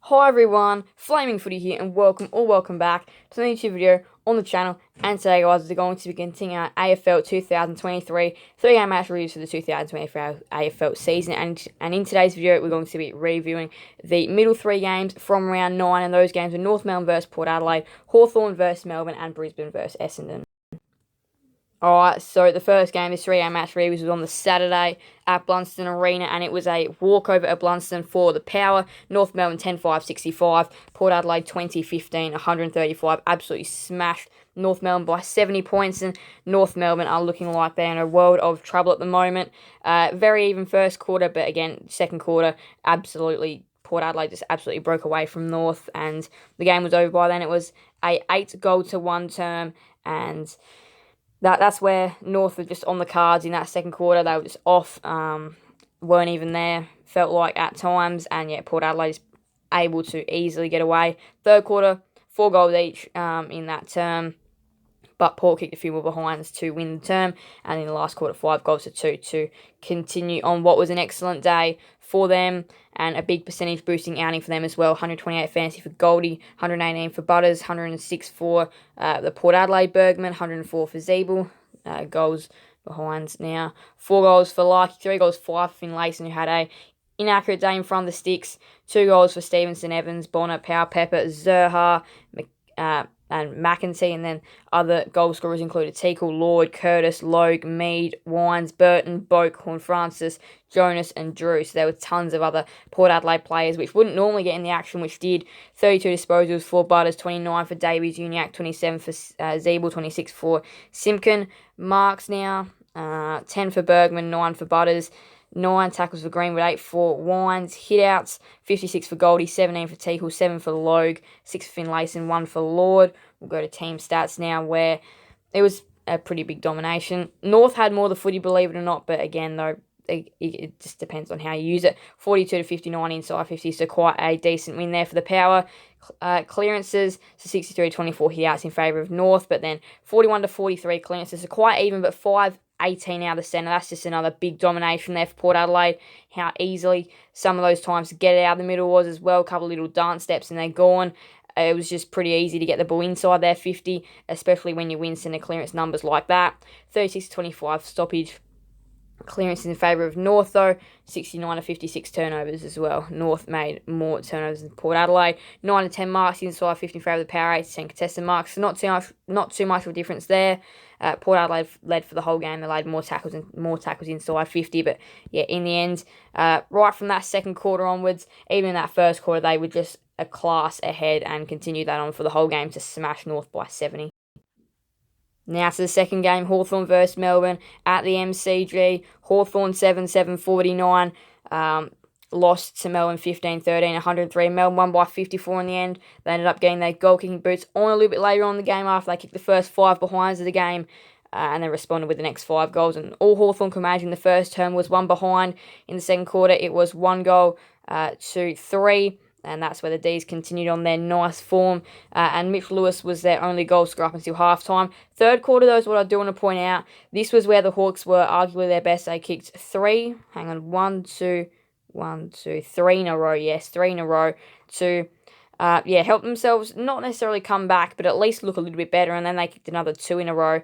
Hi everyone, Flaming Footy here and welcome back to the YouTube video on the channel. And today guys, we're going to be continuing our AFL 2023 3-game match reviews for the 2023 AFL season. And in today's video, we're going to be reviewing the middle three games from round 9. And those games are North Melbourne vs Port Adelaide, Hawthorn vs Melbourne and Brisbane vs Essendon. Alright, so the first game, this 3-game match reviews, was on the Saturday at Blunston Arena, and it was a walkover at Blunston for the Power. North Melbourne 10-5-65, Port Adelaide 20-15, 135, absolutely smashed North Melbourne by 70 points, and North Melbourne are looking like they're in a world of trouble at the moment. Very even first quarter, but again, second quarter, Port Adelaide just absolutely broke away from North, and the game was over by then. It was a 8-goal-to-1 term, and that's where North were just on the cards in that second quarter. They were just off, weren't even there, felt like at times. And yeah, Port Adelaide is able to easily get away. Third quarter, 4 goals each in that term. But Port kicked a few more behinds to win the term. And in the last quarter, 5-2 to continue on what was an excellent day for them. And a big percentage boosting outing for them as well. 128 fantasy for Goldie, 118 for Butters, 106 for the Port Adelaide Bergman, 104 for Zeeble. Goals behinds now. 4 goals for Larky, 3 goals for Finlayson, who had a inaccurate day in front of the sticks. 2 goals for Stevenson, Evans, Bonner, Power, Pepper, Zerha, and McEntee, and then other goal scorers included Teakle, Lloyd, Curtis, Logue, Mead, Wines, Burton, Boak, Horn-Francis, Jonas, and Drew. So there were tons of other Port Adelaide players which wouldn't normally get in the action, which did. 32 disposals for Butters, 29 for Davies, Uniac, 27 for Zeeble, 26 for Simpkin. Marks now, 10 for Bergman, 9 for Butters. 9 tackles for Greenwood, 8 for Wines. Hit-outs, 56 for Goldie, 17 for Teakle, 7 for Logue, 6 for Finlayson, 1 for Lord. We'll go to team stats now, where it was a pretty big domination. North had more of the footy, believe it or not, but again, though, it just depends on how you use it. 42-59 inside 50, so quite a decent win there for the Power. Clearances, so 63-24 hit-outs in favour of North, but then 41-43 clearances, so quite even, but 5-18 out of the centre. That's just another big domination there for Port Adelaide. How easily some of those times to get it out of the middle was as well. A couple of little dance steps and they're gone. It was just pretty easy to get the ball inside their 50, especially when you win centre clearance numbers like that. 36-25 stoppage clearance in favour of North, though. 69-56 turnovers as well. North made more turnovers than Port Adelaide. 9-10 marks inside 50 in favour of the Power. 8-10 contested marks. So not too much of a difference there. Port Adelaide led for the whole game. They laid more tackles inside 50. But yeah, in the end, right from that second quarter onwards, even in that first quarter, they were just a class ahead and continued that on for the whole game to smash North by 70. Now to the second game, Hawthorn vs Melbourne at the MCG. Hawthorn 7-49. Lost to Melbourne 15-13, 103. Melbourne won by 54 in the end. They ended up getting their goal-kicking boots on a little bit later on in the game after they kicked the first 5 behinds of the game, and then responded with the next 5 goals. And all Hawthorn could manage in the first term was 1 behind. In the second quarter, it was 1 goal to 3. And that's where the D's continued on their nice form. And Mitch Lewis was their only goal scorer up until halftime. Third quarter, though, is what I do want to point out. This was where the Hawks were arguably their best. They kicked 3. 3 in a row. Yes, 3 in a row to help themselves not necessarily come back, but at least look a little bit better. And then they kicked another 2 in a row.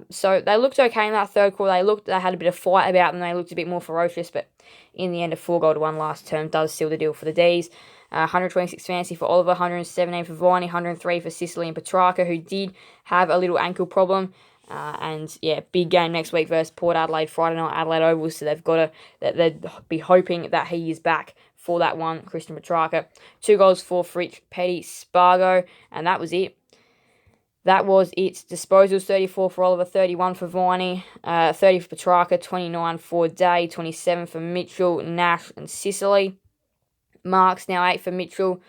So they looked okay in that third quarter. They had a bit of fight about them. They looked a bit more ferocious, but in the end, a 4-goal-to-1 last term does seal the deal for the D's. 126 fantasy for Oliver, 117 for Viney, 103 for Sicily and Petrarca, who did have a little ankle problem. And yeah, big game next week versus Port Adelaide, Friday night, Adelaide Oval. So they'd be hoping that he is back for that one, Christian Petrarca. 2 goals for Fritsch, Petty, Spargo, and that was it. That was it. Disposals, 34 for Oliver, 31 for Viney, 30 for Petrarca, 29 for Day, 27 for Mitchell, Nash, and Sicily. Marks now 8 for Mitchell,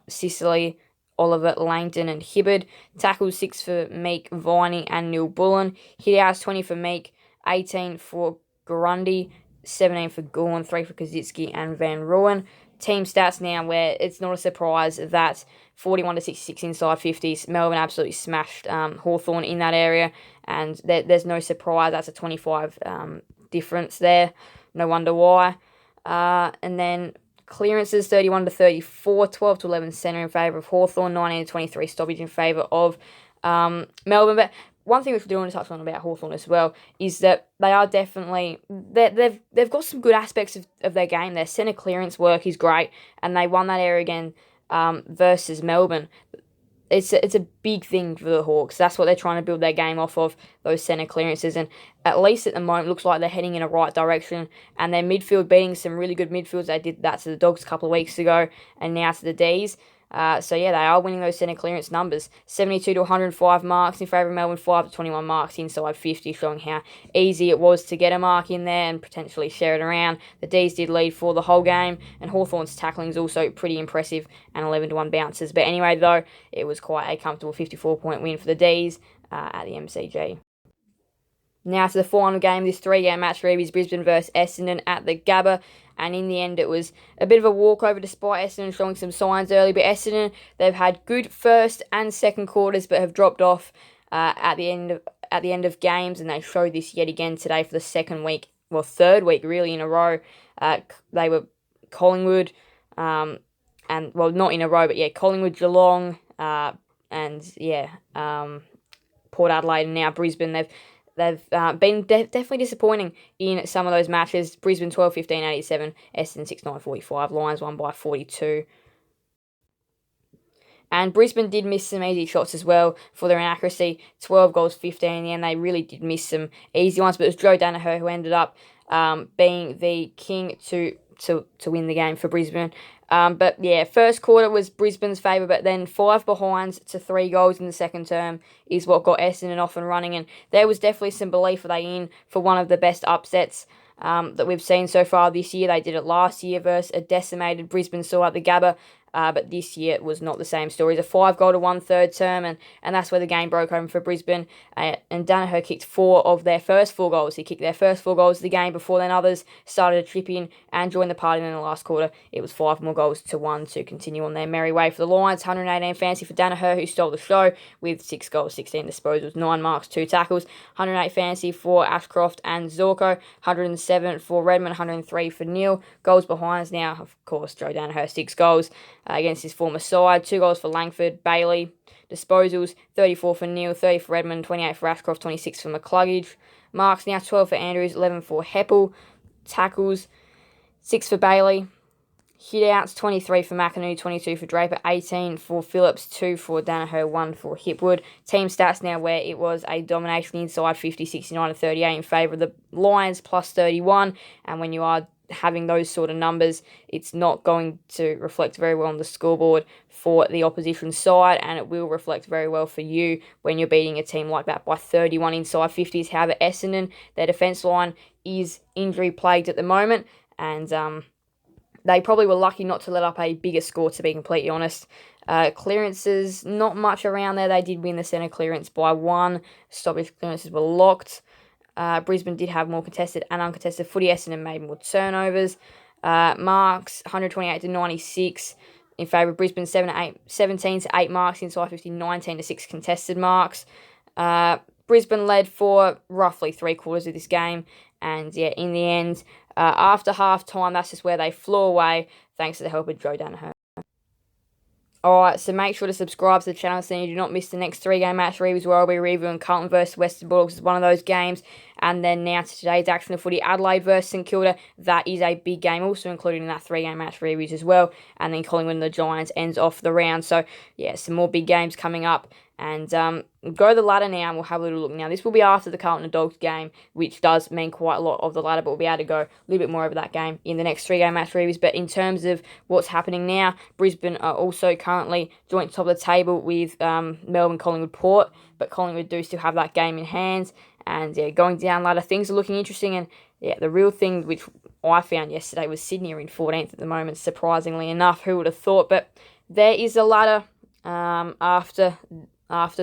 Sicily, Oliver, Langton, and Hibbard. Tackles 6 for Meek, Viney, and Neil Bullen. Hit-outs 20 for Meek, 18 for Grundy, 17 for Gorn, 3 for Kazitsky and Van Rooyen. Team stats now, where it's not a surprise that 41-66 inside 50s. Melbourne absolutely smashed Hawthorn in that area, and there's no surprise. That's a 25 difference there. No wonder why. And then clearances, 31-34, 12-11 centre in favour of Hawthorn, 19-23 stoppage in favour of Melbourne. But one thing which we do want to touch on about Hawthorn as well is that they are definitely they've got some good aspects of their game. Their centre clearance work is great, and they won that area again versus Melbourne. It's a big thing for the Hawks. That's what they're trying to build their game off of, those centre clearances. And at least at the moment, it looks like they're heading in a right direction. And their midfield beating some really good midfields. They did that to the Dogs a couple of weeks ago, and now to the D's. So yeah, they are winning those centre clearance numbers. 72-105 marks in favour of Melbourne, 5-21 marks inside 50, showing how easy it was to get a mark in there and potentially share it around. The D's did lead for the whole game, and Hawthorn's tackling is also pretty impressive, and 11-1 bounces. But anyway, though, it was quite a comfortable 54-point win for the D's at the MCG. Now to the final game, this 3-game match review, Brisbane vs Essendon at the Gabba. And in the end, it was a bit of a walkover despite Essendon showing some signs early. But Essendon, they've had good first and second quarters, but have dropped off at the end of games. And they showed this yet again today for the third week really in a row. They were Collingwood, not in a row, but yeah, Collingwood, Geelong, and Port Adelaide, and now Brisbane. They've been definitely disappointing in some of those matches. Brisbane 12-15, 87, Essendon 6-9, 45. Lions won by 42. And Brisbane did miss some easy shots as well for their inaccuracy. 12 goals, 15 in the end. They really did miss some easy ones, but it was Joe Danaher who ended up being the king to win the game for Brisbane. But yeah, first quarter was Brisbane's favour, but then 5 behinds to 3 goals in the second term is what got Essendon off and running. And there was definitely some belief that they in for one of the best upsets that we've seen so far this year. They did it last year versus a decimated Brisbane side at the Gabba. But this year it was not the same story. It's a 5-goal to 1/3 term, and that's where the game broke open for Brisbane. And Danaher kicked 4 of their first 4 goals. He kicked their first 4 goals of the game before then others started to chip in and join the party. And in the last quarter, it was 5 more goals to 1 to continue on their merry way for the Lions. 118 fancy for Danaher, who stole the show with 6 goals, 16 disposals, 9 marks, 2 tackles. 108 fancy for Ashcroft and Zorko. 107 for Redmond, 103 for Neil. Goals behinds now, of course, Joe Danaher, 6 goals. Against his former side. 2 goals for Langford, Bailey. Disposals, 34 for Neil, 30 for Redmond, 28 for Ashcroft, 26 for McCluggage. Marks now 12 for Andrews, 11 for Heppel. Tackles, 6 for Bailey. Hitouts, 23 for McAnoo, 22 for Draper, 18 for Phillips, 2 for Danaher, 1 for Hipwood. Team stats now where it was a domination inside 50, 69-38 in favour of the Lions, plus 31. And when you are having those sort of numbers, it's not going to reflect very well on the scoreboard for the opposition side, and it will reflect very well for you when you're beating a team like that by 31 inside 50s. However, Essendon, their defence line is injury plagued at the moment, and they probably were lucky not to let up a bigger score, to be completely honest. Clearances, not much around there. They did win the centre clearance by 1. Stoppage clearances were locked. Brisbane did have more contested and uncontested footy. Essendon made more turnovers. Marks, 128-96 in favour of Brisbane, 17 to 8 marks inside 50, 19 to 6 contested marks. Brisbane led for roughly 3/4 of this game. And yeah, in the end, after half time, that's just where they flew away, thanks to the help of Joe Danaher. Alright, so make sure to subscribe to the channel so you do not miss the next 3-game match reviews where I'll be reviewing Carlton vs Western Bulldogs as one of those games. And then now to today's action of footy, Adelaide vs St Kilda. That is a big game, also included in that 3-game match reviews as well. And then Collingwood and the Giants ends off the round. So yeah, some more big games coming up. And go to the ladder now and we'll have a little look. Now, this will be after the Carlton and Dogs game, which does mean quite a lot of the ladder, but we'll be able to go a little bit more over that game in the next 3-game match reviews. But in terms of what's happening now, Brisbane are also currently joint top of the table with Melbourne, Collingwood, Port, but Collingwood do still have that game in hand. And yeah, going down ladder, things are looking interesting. And yeah, the real thing which I found yesterday was Sydney are in 14th at the moment, surprisingly enough. Who would have thought? But there is a ladder after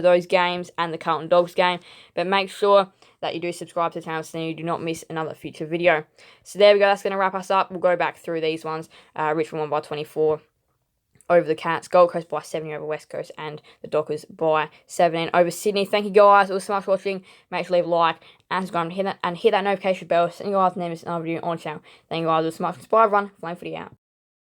those games and the Carlton Dogs game. But make sure that you do subscribe to the channel so you do not miss another future video. So there we go. That's going to wrap us up. We'll go back through these ones. Richmond won by 24 over the Cats. Gold Coast by 70 over West Coast. And the Dockers by 17 over Sydney. Thank you guys. It was so much watching. Make sure to leave a like and subscribe and hit that notification bell so you guys never miss another video on the channel. Thank you guys. It was so much. Bye everyone. Flame Footy out.